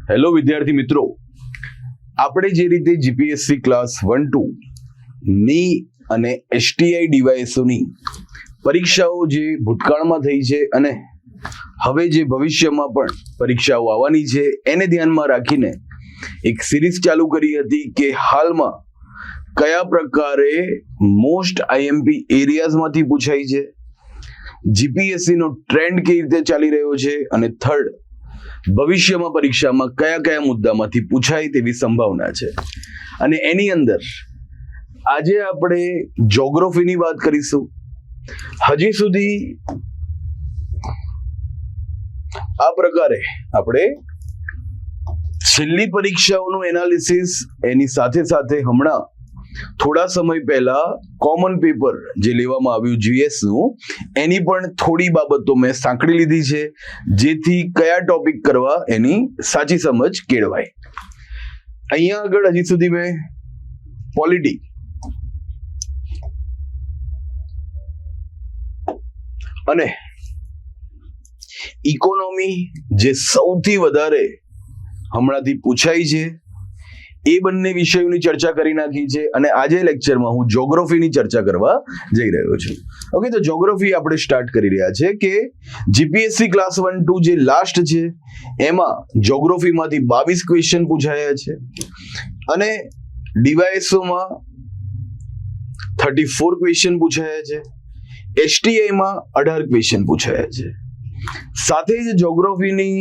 Hello વિદ્યાર્થી મિત્રો, આપણે જે રીતે જીપીએસસી ક્લાસ 1-2 ની અને એસટીઆઈ ડીવાયએસઓની પરીક્ષાઓ જે ભૂતકાળમાં થઈ છે અને હવે જે ભવિષ્યમાં પણ પરીક્ષાઓ આવવાની છે એને ધ્યાનમાં રાખીને એક સિરીઝ ચાલુ કરી હતી કે હાલમાં કયા પ્રકારે મોસ્ટ આઈએમપી એરિયાઝમાંથી પૂછાય છે, જીપીએસસી નો ટ્રેન્ડ કેવી રીતે ચાલી રહ્યો છે અને થર્ડ ભવિષ્યમાં પરીક્ષામાં કયા કયા મુદ્દામાંથી પૂછાય તેવી સંભાવના છે. અને એની અંદર આજે આપણે જ્યોગ્રાફીની વાત કરીશું. હજી સુધી આ પ્રકારે આપણે છેલ્લી પરીક્ષાઓનું એનાલિસિસ, એની સાથે સાથે હમણાં થોડા સમય પહેલા કોમન પેપર જે લેવામાં આવ્યું જીએસ નું, એની પણ થોડી બાબતો મેં સાંકળી લીધી છે જેથી કયા ટોપિક કરવા એની સાચી સમજ કેળવાય. અહીંયા આગળ હજી સુધી મેં પોલિટી અને ઇકોનોમી જે સૌથી વધારે હમણાંથી પૂછાય છે એ બંને વિષયોની ચર્ચા કરી નાખી છે અને આજે લેક્ચરમાં હું જ્યોગ્રાફીની ચર્ચા કરવા જઈ રહ્યો છું. ઓકે, તો જ્યોગ્રાફી આપણે સ્ટાર્ટ કરી રહ્યા છે કે જીપીએસસી ક્લાસ 1-2 જે લાસ્ટ છે એમાં જ્યોગ્રાફીમાંથી 22 ક્વેશ્ચન પૂછાયા છે અને ડીવાયએસઓમાં 34 ક્વેશ્ચન પૂછાયા છે, એસટીઆઈમાં 18 ક્વેશ્ચન પૂછાયા છે. સાથે જ જ્યોગ્રાફીની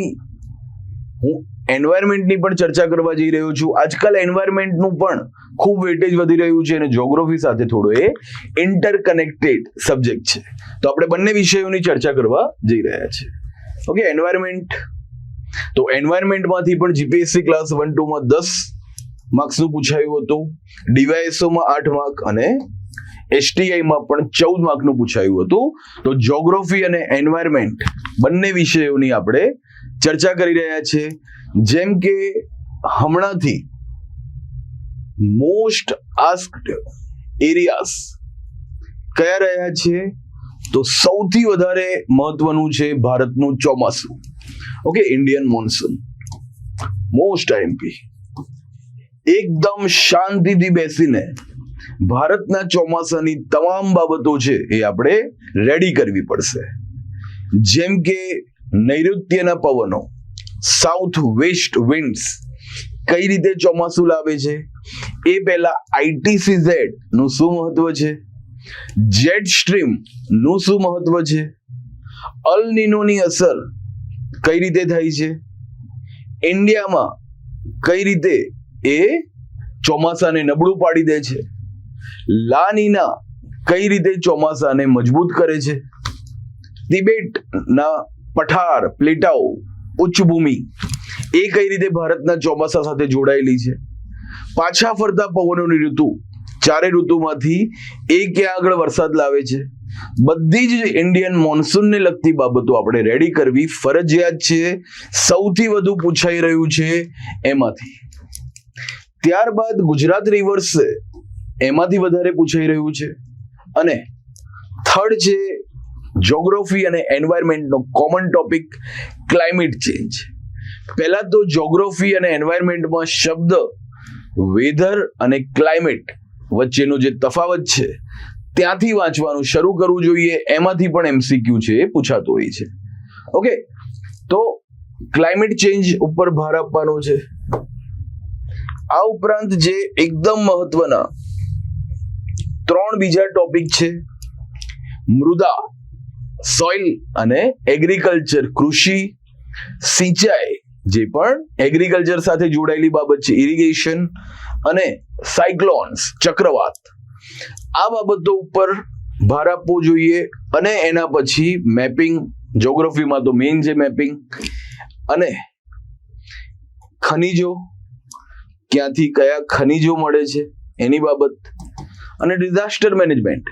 હું એન્વાયરમેન્ટની પણ ચર્ચા કરવા જઈ રહ્યો છું. આજકાલ એન્વાયરમેન્ટનું પણ ખૂબ વેટેજ વધી રહ્યું છે અને જ્યોગ્રાફી સાથે થોડો એ ઇન્ટરકનેક્ટેડ સબ્જેક્ટ છે, તો આપણે બંને વિષયોની ચર્ચા કરવા જઈ રહ્યા છે. ઓકે, એન્વાયરમેન્ટ, તો એન્વાયરમેન્ટમાંથી પણ જીપીએસસી ક્લાસ 1-2 માં 10 માર્ક્સનું પૂછાયું હતું, ડીવાયએસઓમાં 8 માર્ક અને એસટીઆઈમાં પણ 14 માર્કનું પૂછાયું હતું. તો જ્યોગ્રાફી અને એન્વાયરમેન્ટ બંને વિષયોની આપણે ચર્ચા કરી રહ્યા છે. જેમ કે હમણાંથી મોસ્ટ આસ્ક્ડ એરિયાઝ કયા રહ્યા છે, તો સૌથી વધારે મહત્વનું છે ભારતનું ચોમાસું. Okay, Indian monsoon most IMP. એકદમ શાંતિથી બેસીને ભારતના ચોમાસાની તમામ બાબતો છે એ આપણે રેડી કરવી પડશે. જેમ કે નૈઋત્યના પવનો, સાઉથ વેસ્ટ વિન્ડ્સ કઈ રીતે ચોમાસું લાવે છે, એ પહેલા આઈટીસીઝેડ નું શું મહત્વ છે, જેટ સ્ટ્રીમ નું શું મહત્વ છે, અલ નીનોની અસર કઈ રીતે થાય છે, ઇન્ડિયામાં કઈ રીતે એ ચોમાસાને નબળું પાડી દે છે, લા નીના કઈ રીતે ચોમાસાને મજબૂત કરે છે, તિબેટના પઠાર પ્લેટાઓ ઉચ્ચભૂમિ એ કઈ રીતે ભારતના ચોમાસા સાથે જોડાયેલી છે, પાછા ફરતા પવનોની ઋતુ, ચારે ઋતુમાંથી એ ક્યાં આગળ વરસાદ લાવે છે, બધી જ ઇન્ડિયન મોન્સૂનને લગતી બાબતો આપણે રેડી કરવી ફરજિયાત છે. સૌથી વધુ પૂછાઈ રહ્યું છે એમાંથી. ત્યારબાદ ગુજરાત રિવર્સ એમાંથી વધારે પૂછાઈ રહ્યું છે અને થર્ડ છે જ્યોગ્રાફી અને એન્વાયરમેન્ટનો કોમન ટોપિક ક્લાઇમેટ ચેન્જ. પહેલા તો જ્યોગ્રાફી અને એન્વાયરમેન્ટમાં શબ્દ વેધર અને ક્લાઇમેટ વચ્ચેનો જે તફાવત છે ત્યાંથી વાંચવાનું શરૂ કરવું જોઈએ. એમાંથી પણ એમસીક્યુ છે એ પૂછાતો હોય છે. ઓકે, તો ક્લાઇમેટ ચેન્જ ઉપર ભાર આપવાનો છે. આ ઉપરાંત જે એકદમ મહત્વના 3 બીજા ટોપિક છે, મૃદા, સોઇલ અને એગ્રીકલ્ચર, કૃષિ, સિંચાઈ જે પણ એગ્રીકલ્ચર સાથે જોડાયેલી બાબત છે, ઇરિગેશન અને સાયક્લોન્સ, ચક્રવાત, આ બાબતો ઉપર ભાર આપવો જોઈએ. અને એના પછી મેપિંગ, જ્યોગ્રાફીમાં તો મેઇન છે મેપિંગ, અને ખનિજો, ક્યાંથી કયા ખનિજો મળે છે એની બાબત, અને ડિઝાસ્ટર મેનેજમેન્ટ,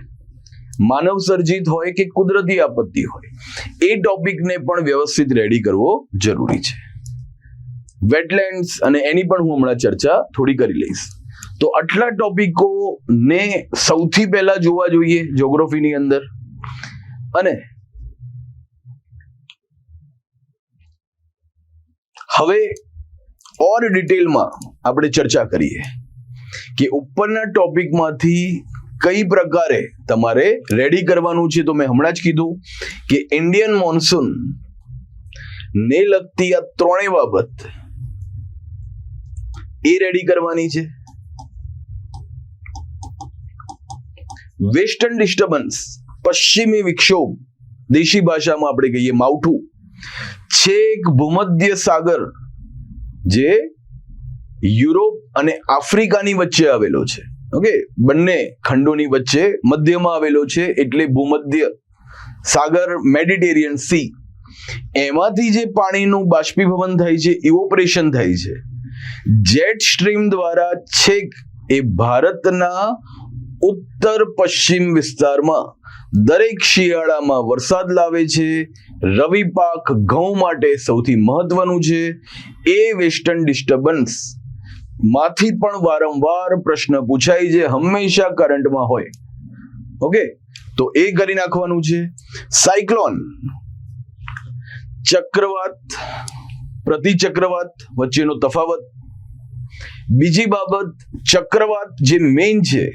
માનવ સર્જિત હોય કે કુદરતી આપત્તિ હોય એ ટોપિકને પણ વ્યવસ્થિત રેડી કરવો જરૂરી છે. વેટલેન્ડ્સ અને એની પણ હું હમણાં ચર્ચા થોડી કરી લઈશ. તો આટલા ટોપિકો ને સૌથી પહેલા જોવા જોઈએ જ્યોગ્રાફીની અંદર. અને હવે ઓર ડિટેલમાં આપણે ચર્ચા કરીએ કે ઉપરના ટોપિકમાંથી કઈ પ્રકારે તમારે રેડી કરવાનું છે. તો મેં હમણાં જ કીધું કે ઇન્ડિયન મોન્સૂન ને લગતી આ ત્રણેય બાબત એ રેડી કરવાની છે. વેસ્ટર્ન ડિસ્ટર્બન્સ, પશ્ચિમી વિક્ષોભ, દેશી ભાષામાં આપણે કહીએ માવઠું, છેક ભૂમધ્ય સાગર જે યુરોપ અને આફ્રિકાની વચ્ચે આવેલો છે. ઓકે, બંને ખંડોની વચ્ચે મધ્યમાં આવેલો છે એટલે ભૂમધ્ય સાગર, મેડિટેરિયન સી. એમાંથી જે પાણીનું બાષ્પીભવન થાય છે, ઇવોપરેશન થાય છે, જેટ સ્ટ્રીમ દ્વારા છેક એ ભારતના ઉત્તર પશ્ચિમ વિસ્તારમાં દરેક શિયાળામાં વરસાદ લાવે છે. રવિ પાક ઘઉં માટે સૌથી મહત્વનું છે. એ વેસ્ટર્ન ડિસ્ટર્બન્સ માંથી પણ વારંવાર પ્રશ્ન પૂછાય છે, હંમેશા કરંટમાં હોય. ઓકે, તો એ કરી નાખવાનું છે. સાયક્લોન, ચક્રવાત, પ્રતિચક્રવાત વચ્ચેનો તફાવત. બીજી બાબત, ચક્રવાત જે મેઇન છે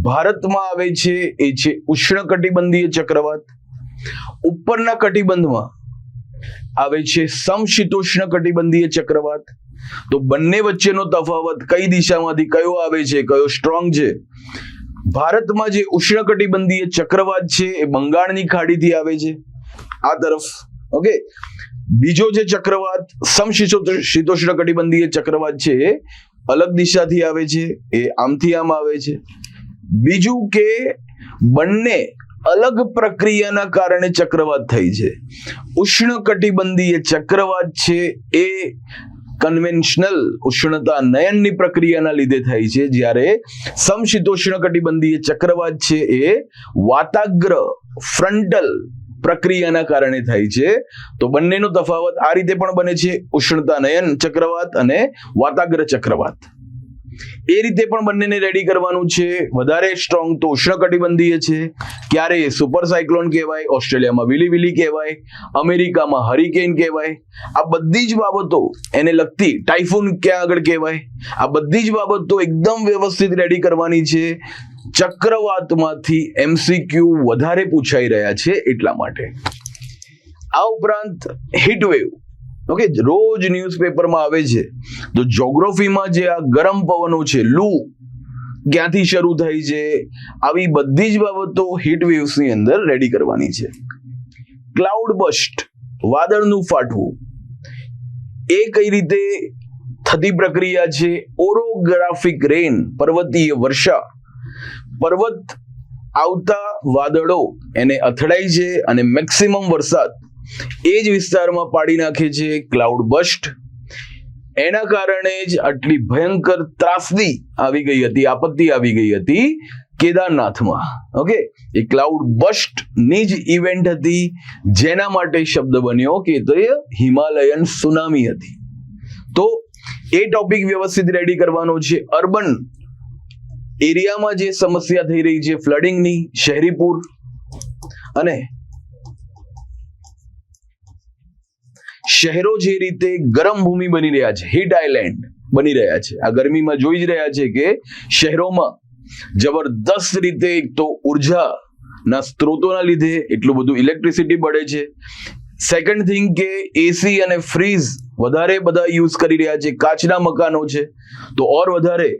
ભારતમાં આવે છે એ છે ઉષ્ણકટિબંધીય ચક્રવાત. ઉપરના કટિબંધમાં આવે છે સમશીતોષ્ણ કટિબંધીય ચક્રવાત. તો બંને વચ્ચેનો તફાવત, કઈ દિશામાંથી કયો આવે છે, કયો સ્ટ્રોંગ છે. ભારતમાં જે ઉષ્ણકટિબંધીય ચક્રવાત છે એ બંગાળની ખાડીથી આવે છે આ તરફ. ઓકે, બીજો જે ચક્રવાત સમશીતોષ્ણ કટિબંધીય ચક્રવાત છે એ અલગ દિશાથી આવે છે, એ આમથી આમ આવે છે. બીજું કે બંને અલગ પ્રક્રિયાના કારણે ચક્રવાત થઈ છે. ઉષ્ણકટિબંધીય ચક્રવાત છે એ કન્વેન્શનલ ઉષ્ણતા નયનની પ્રક્રિયાના લીધે થાય છે, જ્યારે સમશીતોષ્ણ કટિબંધીય ચક્રવાત છે એ વાતાગ્ર ફ્રન્ટલ પ્રક્રિયાના કારણે થાય છે. તો બંનેનો તફાવત આ રીતે પણ બને છે, ઉષ્ણતા નયન ચક્રવાત અને વાતાગ્ર ચક્રવાત. એ રીતે પણ બંનેને રેડી કરવાનું છે. વધારે સ્ટ્રોંગ તો ઉષ્ણકટિબંધીય છે. ક્યારે સુપર સાયક્લોન કહેવાય, ઓસ્ટ્રેલિયામાં વિલી વિલી કહેવાય, અમેરિકામાં હરિકેન કહેવાય. આ બધી જ બાબતો એને લગતી, ટાઇફૂન ક્યાં આગળ કહેવાય, આ બધી જ બાબતો એકદમ વ્યવસ્થિત રેડી કરવાની છે. ચક્રવાતમાંથી એમસીક્યુ વધારે પૂછાઈ રહ્યા છે એટલા માટે. આ ઉપરાંત હીટવેવ, ઓકે, રોજ ન્યૂઝપેપરમાં આવે છે. તો જ્યોગ્રાફીમાં જે આ ગરમ પવનો છે, લૂ ક્યાંથી શરૂ થાય છે, આવી બધી જ બાબતો હીટ વેવ્સની અંદર રેડી કરવાની છે. ક્લાઉડ બસ્ટ, વાદળનું ફાટવું, એ કઈ રીતે થતી પ્રક્રિયા છે. ઓરોગ્રાફિક રેન, પર્વતીય વર્ષા, પર્વત આવતા વાદળો એને અથડાય છે અને મેક્સિમમ વરસાદ એ જ વિસ્તારમાં પાડી નાખે છે. ક્લાઉડ બસ્ટ, એના કારણે જ આટલી ભયંકર ત્રાસદી આવી ગઈ હતી, આપત્તિ આવી ગઈ હતી કેદારનાથમાં. ઓકે, એ ક્લાઉડ બસ્ટ ની જ ઇવેન્ટ હતી, જેના માટે શબ્દ બન્યો કે તે હિમાલયન સુનામી હતી. તો એ ટોપિક વ્યવસ્થિત રેડી કરવાનો છે. અર્બન એરિયામાં જે સમસ્યા થઈ રહી છે ફ્લડિંગની, શહેરી પૂર, અને શહેરો જે રીતે ગરમ ભૂમિ બની રહ્યા છે, હીટ આઇલેન્ડ બની રહ્યા છે. આ ગરમીમાં જોઈ જ રહ્યા છે કે શહેરોમાં જબરદસ્ત રીતે એક તો ઉર્જાના સ્ત્રોતોના લીધે એટલું બધું ઇલેક્ટ્રિસિટી બળે છે. સેકન્ડ થિંગ કે એસી અને ફ્રીઝ વધારે બધા યુઝ કરી રહ્યા છે. કાચના મકાનો છે તો ઓર વધારે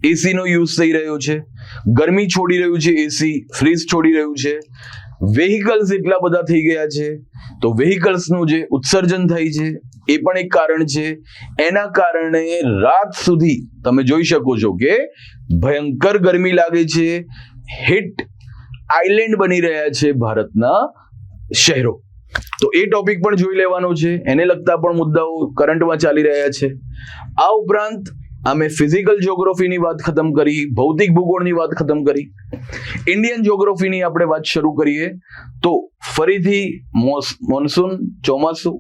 એસી નો યુઝ થઈ રહ્યો છે. ગરમી છોડી રહ્યું છે એસી, ફ્રીઝ છોડી રહ્યું છે. વેહિકલ્સ એટલા બધા થઈ ગયા છે તો વેહિકલ્સનું જે ઉત્સર્જન થાય છે એ પણ એક કારણ છે. એના કારણે રાત સુધી તમે જોઈ શકો છો કે ભયંકર ગરમી લાગે છે. હીટ આઇલેન્ડ બની રહ્યા છે ભારતના શહેરો. તો એ ટોપિક પણ જોઈ લેવાનો છે. એને લગતા પણ મુદ્દાઓ કરંટમાં ચાલી રહ્યા છે. આ ઉપરાંત અમે ફિઝિકલ જ્યોગ્રાફીની વાત ખતમ કરી, ભૌતિક ભૂગોળની વાત ખતમ કરી. ઇન્ડિયન જ્યોગ્રાફીની આપણે વાત શરૂ કરીએ તો ફરીથી મોન્સૂન, ચોમાસું,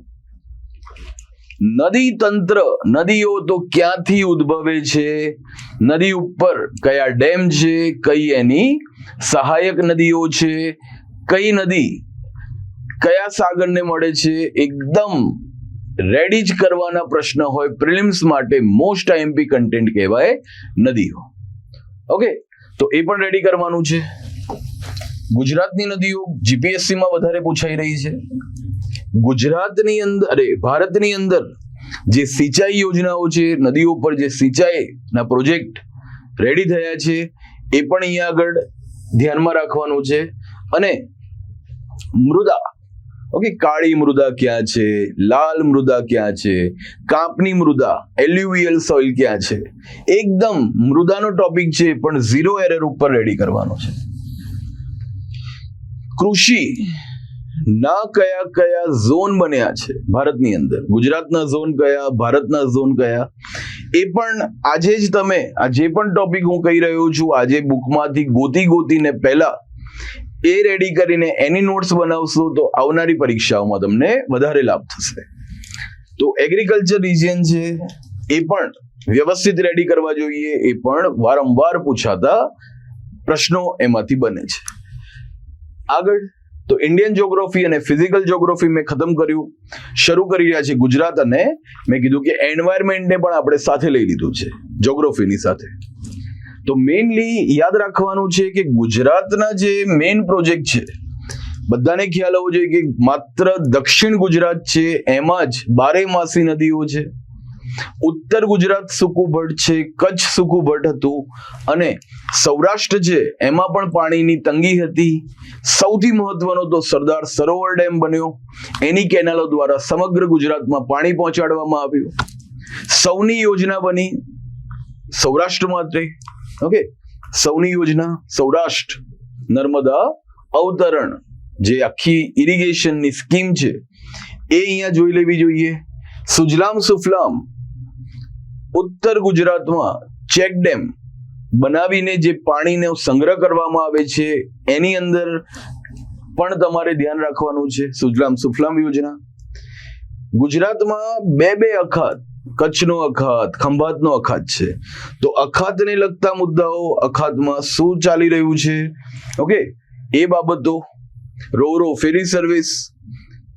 નદી તંત્ર, નદીઓ તો ક્યાંથી ઉદ્ભવે છે, નદી ઉપર કયા ડેમ છે, કઈ એની સહાયક નદીઓ છે, કઈ નદી કયા સાગરને મળે છે, એકદમ રેડી જ કરવાના પ્રશ્ન હોય પ્રિલિમ્સ માટે, મોસ્ટ આઈએમપી કન્ટેન્ટ કહેવાય નદીઓ. ઓકે, તો એ પણ રેડી કરવાનું છે. ગુજરાતની નદીઓ જીપીએસસી માં વધારે પૂછાઈ રહી છે. ગુજરાતની અંદર ભારતની અંદર જે સિંચાઈ યોજનાઓ છે, નદીઓ પર જે સિંચાઈના પ્રોજેક્ટ રેડી થયા છે એ પણ અહીંયા આગળ ધ્યાનમાં રાખવાનું છે. અને મૃદા, ઓકે, કાળી મૃદા ક્યાં છે, લાલ મૃદા ક્યાં છે, કાપની મૃદા, એલ્યુવિયલ સોઇલ ક્યાં છે, એકદમ મૃદાનો ટોપિક છે પણ 0 એરર ઉપર રેડી કરવાનો છે. કૃષિ ના કયા કયા ઝોન બન્યા છે ભારતની અંદર, ગુજરાતના ઝોન કયા, ભારતના ઝોન કયા, એ પણ આજે જ તમે આ જે પણ ટોપિક હું કહી રહ્યો છું આજે બુકમાંથી ગોતીને પહેલા એ રેડી કરીને એની નોટ્સ બનાવશો તો આવનારી પરીક્ષાઓમાં તમને વધારે લાભ થશે. તો એગ્રીકલ્ચર રિજિયન છે એ પણ વ્યવસ્થિત રેડી કરવા જોઈએ, એ પણ વારંવાર પૂછાતા પ્રશ્નો એમાંથી બને છે. આગળ તો ઇન્ડિયન જ્યોગ્રાફી અને ફિઝિકલ જ્યોગ્રાફી મેં ખતમ કર્યું, શરૂ કરી રહ્યા છે ગુજરાત, અને મેં કીધું કે એન્વાયરમેન્ટને પણ આપણે સાથે લઈ લીધું છે જ્યોગ્રાફીની સાથે. તો મેઇનલી યાદ રાખવાનું છે કે ગુજરાતના જે મેઇન પ્રોજેક્ટ છે બધાને ખ્યાલ હોવો જોઈએ કે માત્ર દક્ષિણ ગુજરાત છે એમાં જ 12 માસી નદીઓ છે. ઉત્તર ગુજરાત સૂકુભટ છે, કચ્છ સૂકુભટ હતું, અને સૌરાષ્ટ્ર છે એમાં પણ પાણીની તંગી હતી. સૌથી મહત્વનો તો સરદાર સરોવર ડેમ બન્યો, એની કેનાલો દ્વારા સમગ્ર ગુજરાતમાં પાણી પહોંચાડવામાં આવ્યું. સૌની યોજના બની સૌરાષ્ટ્ર માટે, ઓકે, સૌની યોજના સૌરાષ્ટ્ર નર્મદા અવતરણ જે આખી ઇરિગેશનની સ્કીમ છે એ અહીંયા જોઈ લેવી જોઈએ. સુજલામ સુફલામ ઉત્તર ગુજરાતમાં ચેક ડેમ બનાવીને જે પાણીનો સંગ્રહ કરવામાં આવે છે એની અંદર પણ તમારે ધ્યાન રાખવાનું છે. સુજલામ સુફલામ યોજના. ગુજરાતમાં બે અખાત, કચ્છનો અખાત, ખંભાતનો અખાત છે. તો અખાતને લગતા મુદ્દાઓ, અખાતમાં શું ચાલી રહ્યું છે, ઓકે, એ બાબતો, રો ફેરી સર્વિસ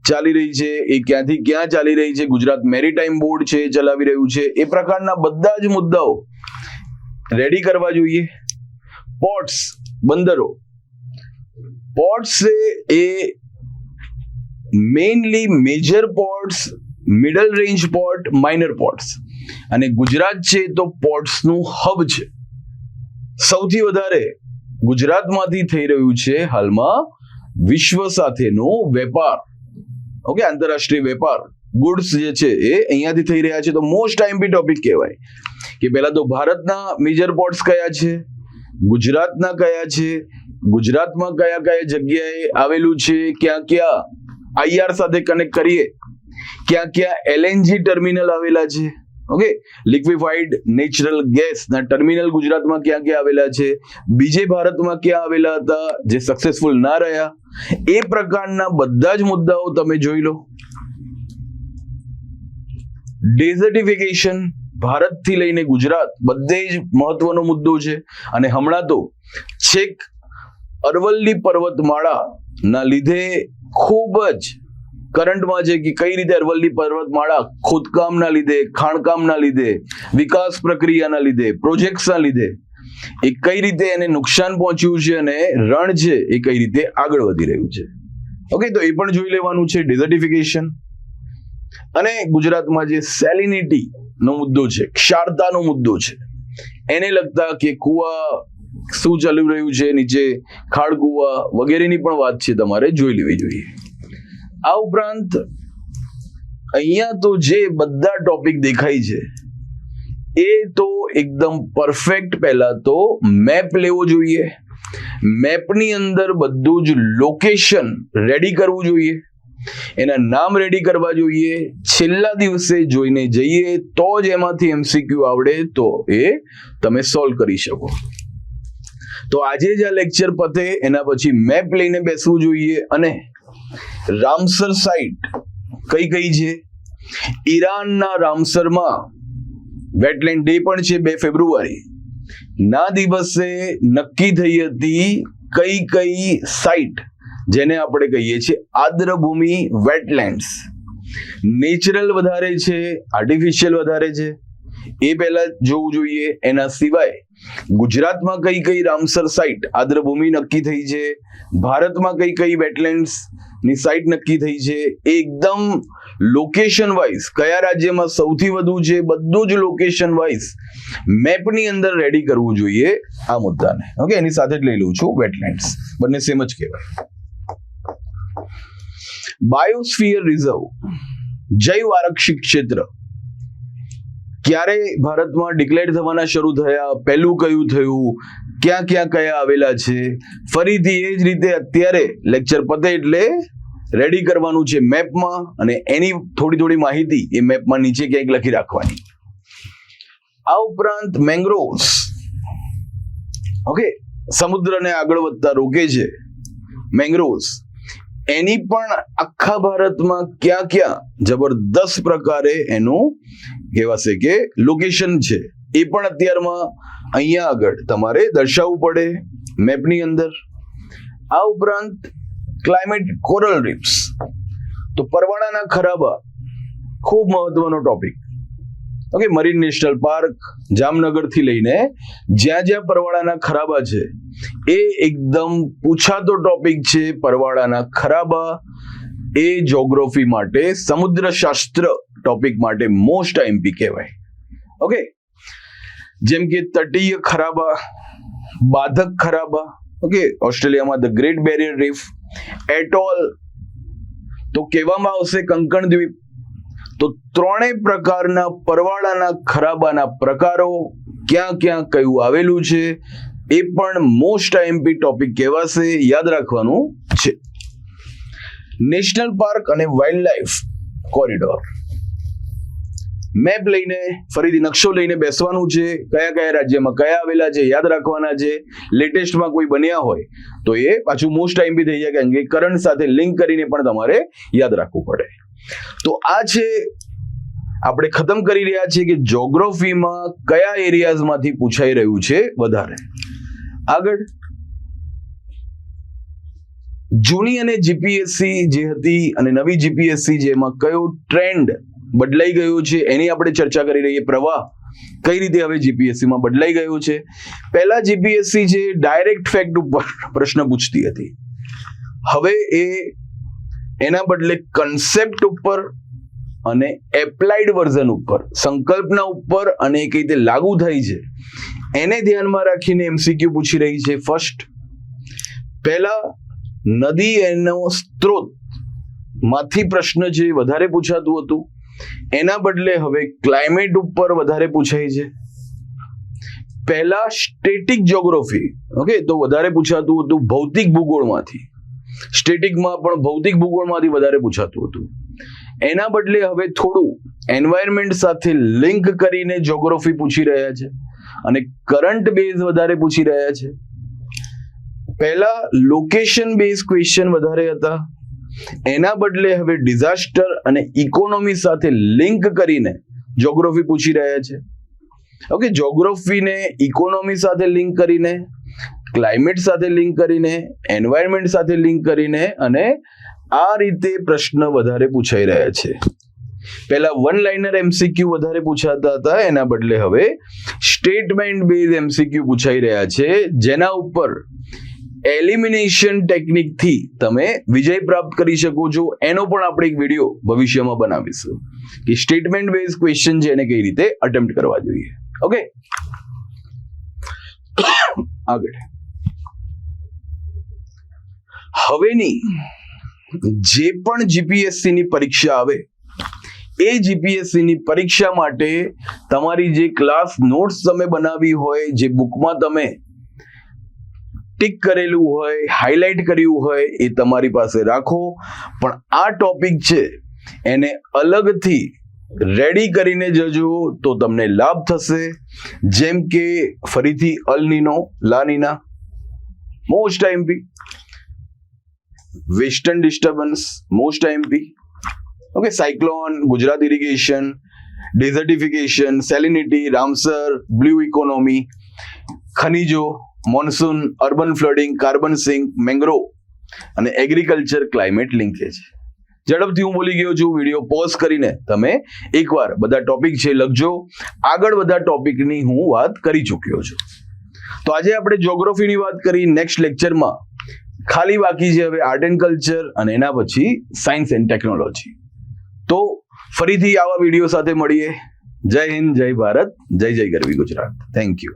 ચાલી રહી છે એ ક્યાંથી ક્યાં ચાલી રહી છે, ગુજરાત મેરીટાઈમ બોર્ડ છે ચલાવી રહ્યું છે, એ પ્રકારના બધા જ મુદ્દાઓ રેડી કરવા જોઈએ. પોર્ટ્સ, બંદરો, પોર્ટ્સ એ mainly major ports, middle range port, minor ports, અને ગુજરાત છે તો પોર્ટ્સનું હબ છે. સૌથી વધારે ગુજરાતમાંથી થઈ રહ્યું છે હાલમાં વિશ્વ સાથેનો વેપાર, ઓકે, આંતરરાષ્ટ્રીય વેપાર, ગુડ્સ જે છે એ અહીંયાથી થઈ રહ્યા છે. તો મોસ્ટ આઈએમપી ટોપિક કહેવાય કે પહેલા તો ભારતના મેજર પોર્ટ્સ કયા છે, ગુજરાતના કયા છે, ગુજરાતમાં કયા કયા જગ્યાએ આવેલું છે, ક્યાં ક્યાં આઈઆર સાથે કનેક્ટ કરીએ, ક્યાં ક્યાં એલએનજી ટર્મિનલ આવેલા છે, ઓકે, લિક્વિફાઈડ નેચરલ ગેસ ના ટર્મિનલ ગુજરાતમાં ક્યાં ક્યાં આવેલા છે, બીજે ભારતમાં ક્યાં આવેલા હતા જે સક્સેસફુલ ના રહ્યા, એ પ્રકારના બધા જ મુદ્દાઓ તમે જોઈ લો. ડેઝર્ટિફિકેશન ભારતથી લઈને ગુજરાત બધે જ મહત્વનો મુદ્દો છે. અને હમણાં તો છેક અરવલ્લી પર્વતમાળાના લીધે ખૂબ જ કરંટમાં છે કે કઈ રીતે અરવલ્લી પર્વતમાળા ખોદકામના લીધે, ખાણકામના લીધે, વિકાસ પ્રક્રિયાના લીધે, પ્રોજેક્ટ્સના લીધે એ કઈ રીતે એને નુકસાન પહોંચ્યું છે અને રણ છે એ કઈ રીતે આગળ વધી રહ્યું છે. ઓકે, તો એ પણ જોઈ લેવાનું છે, ડેઝર્ટિફિકેશન. અને ગુજરાતમાં જે સેલિનિટી નો મુદ્દો છે, ક્ષારતાનો મુદ્દો છે, એને લગતા કે કુવા શું ચાલી રહ્યું છે નીચે, ખાડ કુવા વગેરેની પણ વાત છે તમારે જોઈ લેવી જોઈએ. આ ઉપરાંત અહીંયા તો જે બધા ટોપિક દેખાય છે એ તો એકદમ પરફેક્ટ પહેલા તો મેપ લેવો જોઈએ. મેપની અંદર બધું જ લોકેશન રેડી કરવું જોઈએ, એના નામ રેડી કરવા જોઈએ. છેલ્લા દિવસે જોઈને જઈએ તો જ એમાંથી એમસીક્યુ આવડે તો એ તમે સોલ્વ કરી શકો. તો આજે જ આ લેક્ચર પતે એના પછી મેપ લઈને બેસવું જોઈએ. અને રામસર સાઇટ કઈ કઈ છે? ઈરાનના રામસરમાં વેટલેન્ડ ડે પણ છે 2 ફેબ્રુઆરી ના દિવસે નક્કી થઈ હતી કઈ કઈ સાઇટ જેને આપણે કહીએ છીએ આદ્રભૂમિ વેટલેન્ડ્સ, નેચરલ વધારે છે, આર્ટિફિશિયલ વધારે છે, એ પહેલા જોવું જોઈએ. એના સિવાય ગુજરાતમાં કઈ કઈ રામસર સાઇટ આદ્રભૂમિ નક્કી થઈ છે, ભારતમાં કઈ કઈ વેટલેન્ડ્સ ની સાઇટ નક્કી થઈ છે, એકદમ લોકેશન વાઇઝ કયા રાજ્યમાં સૌથી વધુ છે, બધું જ લોકેશન વાઇઝ મેપની અંદર રેડી કરવું જોઈએ આ મુદ્દાને. ઓકે, એની સાથે જ લઈ લઉં છું વેટલેન્ડ્સ, બંને સેમ જ કહેવાય. બાયોસ્ફિયર રિઝર્વ, જૈવ આરક્ષિત ક્ષેત્ર ક્યારે ભારતમાં ડિક્લેર થવાના શરૂ થયા, પહેલું કયું થયું, ક્યાં ક્યાં કયા આવેલા છે, ફરીથી એ જ રીતે અત્યારે લેક્ચર પતે એટલે રેડી કરવાનું છે મેપમાં, અને એની થોડી માહિતી એ મેપમાં નીચે ક્યાંક લખી રાખવાની. આ ઉપરાંત મેંગ્રોવ્સ, ઓકે, સમુદ્રને આગળ વધતા રોકે છે મેંગ્રોવ્સ, એની પણ આખા ભારતમાં ક્યાં ક્યાં જબરદસ્ત પ્રકારે એનું કહેવાશે કે લોકેશન છે, એ પણ અત્યારમાં અહીંયા આગળ તમારે દર્શાવવું પડે મેપની અંદર. આ ઉપરાંત ક્લાઇમેટ કોરલ રીફ્સ, તો પરવાળાના ખરાબા ખૂબ મહત્વનો topic. Okay, marine national park Jamnagar થી લઈને જ્યાં જ્યાં પરવાળાના ખરાબા છે એ એકદમ પૂછાતો ટોપિક છે. પરવાળાના ખરાબા એ જ્યોગ્રાફી માટે, સમુદ્ર શાસ્ત્ર ટોપિક માટે મોસ્ટ આઈએમપી કહેવાય. ઓકે, જેમ કે તટીય ખરાબા, બાધક ખરાબા, ઓકે, ઓસ્ટ્રેલિયામાં ધ ગ્રેટ બેરિયર રીફ, એટોલ, તો કહેવામાં આવશે કંકણ દ્વીપ. તો ત્રણેય પ્રકારના પરવાળાના ખરાબાના પ્રકારો, ક્યાં ક્યાં કયું આવેલું છે, એ પણ મોસ્ટ આઈએમપી ટોપિક કહેવાશે, યાદ રાખવાનું છે. નેશનલ પાર્ક અને વાઇલ્ડ લાઈફ કોરિડોર, મેપ લઈને ફરીથી નકશો લઈને બેસવાનું છે, કયા કયા રાજ્યમાં કયા આવેલા છે યાદ રાખવાના છે. લેટેસ્ટમાં કોઈ બન્યા હોય તો એ પાછું મોસ્ટ આઈએમપી થઈ જાય, કારણ કે કરંટ સાથે લિંક કરીને પણ તમારે યાદ રાખવું પડે. તો આ છે આપણે ખતમ કરી રહ્યા છીએ કે જ્યોગ્રાફીમાં કયા એરિયાઝમાંથી પૂછાઈ રહ્યું છે વધારે. આગળ જૂની અને જીપીએસસી જે હતી અને નવી જીપીએસસી જેમાં કયો ટ્રેન્ડ બદલાઈ ગયો છે એની આપણે ચર્ચા કરી રહીએ. પ્રવાહ કઈ રીતે હવે જીપીએસસી માં બદલાઈ ગયો છે. પહેલા જીપીએસસી જે ડાયરેક્ટ ફેક્ટ ઉપર પ્રશ્ન પૂછતી હતી, હવે એના બદલે કન્સેપ્ટ ઉપર અને એપ્લાઇડ વર્ઝન ઉપર, સંકલ્પના ઉપર અને કઈ રીતે લાગુ થાય છે એને ધ્યાનમાં રાખીને એમસીક્યુ પૂછી રહી છે. ફર્સ્ટ, પહેલા નદી એનો સ્ત્રોત માંથી પ્રશ્ન જે વધારે પૂછાતું હતું એના બદલે હવે ક્લાઇમેટ ઉપર વધારે પૂછાય છે. પહેલા સ્ટેટિક જ્યોગ્રાફી, ઓકે, તો વધારે પૂછાતું હતું ભૌતિક ભૂગોળમાંથી, સ્ટેટિકમાં પણ ભૌતિક ભૂગોળમાંથી વધારે પૂછાતું હતું. એના બદલે હવે થોડું એન્વાયરમેન્ટ સાથે લિંક કરીને જ્યોગ્રાફી પૂછી રહ્યા છે અને કરંટ બેઝ વધારે પૂછી રહ્યા છે. પહેલા લોકેશન બેઝ ક્વેશ્ચન વધારે હતા, એના બદલે હવે ડિઝાસ્ટર અને ઇકોનોમી સાથે લિંક કરીને જ્યોગ્રાફી પૂછી રહ્યા છે. ઓકે, જ્યોગ્રાફીને ઇકોનોમી સાથે લિંક કરીને, ક્લાઇમેટ સાથે લિંક કરીને, એન્વાયરમેન્ટ સાથે લિંક કરીને, અને આ રીતે પ્રશ્ન વધારે પૂછાઈ રહ્યા છે. પહેલા વન લાઇનર એમસીક્યુ વધારે પૂછાતા હતા, એના બદલે હવે સ્ટેટમેન્ટ બેઝ એમસીક્યુ પૂછાઈ રહ્યા છે, જેના ઉપર એલિમિનેશન ટેકનિક થી તમે વિજય પ્રાપ્ત કરી શકો છો. એનો પણ આપણે એક વિડીયો ભવિષ્યમાં બનાવીશું કે સ્ટેટમેન્ટ બેઝ ક્વેશ્ચન છે એને કઈ રીતે અટેમ્પ્ટ કરવા જોઈએ. ઓકે, આગળ હવેની જે પણ જીપીએસસી ની પરીક્ષા આવે એ જીપીએસસી ની પરીક્ષા માટે તમારી જે ક્લાસ નોટ્સ તમે બનાવી હોય, જે બુકમાં તમે ટિક કરેલું હોય, હાઇલાઇટ કર્યું હોય, એ તમારી પાસે રાખો. પણ આ ટોપિક છે એને અલગથી રેડી કરીને જજો તો તમને લાભ થશે. જેમ કે ફરીથી El Nino, La Nina most IMP, western disturbance most IMP, okay, cyclone, Gujarat irrigation, desertification, salinity, Ramsar, blue economy, ખનીજો, monsoon, urban flooding, carbon sink, mangrove અને એગ્રીકલ્ચર ક્લાઇમેટ લિંકેજ. ઝડપથી હું ભૂલી ગયો છું, વિડીયો પોઝ કરીને તમે એકવાર બધા ટોપિક છે લખજો. આગળ બધા ટોપિકની હું વાત કરી ચૂક્યો છું. તો આજે આપણે જ્યોગ્રાફીની વાત કરી. નેક્સ્ટ લેક્ચરમાં ખાલી બાકી છે હવે આર્ટ એન્ડ કલ્ચર અને એના પછી સાયન્સ એન્ડ ટેકનોલોજી. તો ફરીથી આવા વિડીયો સાથે મળીએ. જય હિન્દ, જય ભારત, જય જય ગરવી ગુજરાત. Thank you.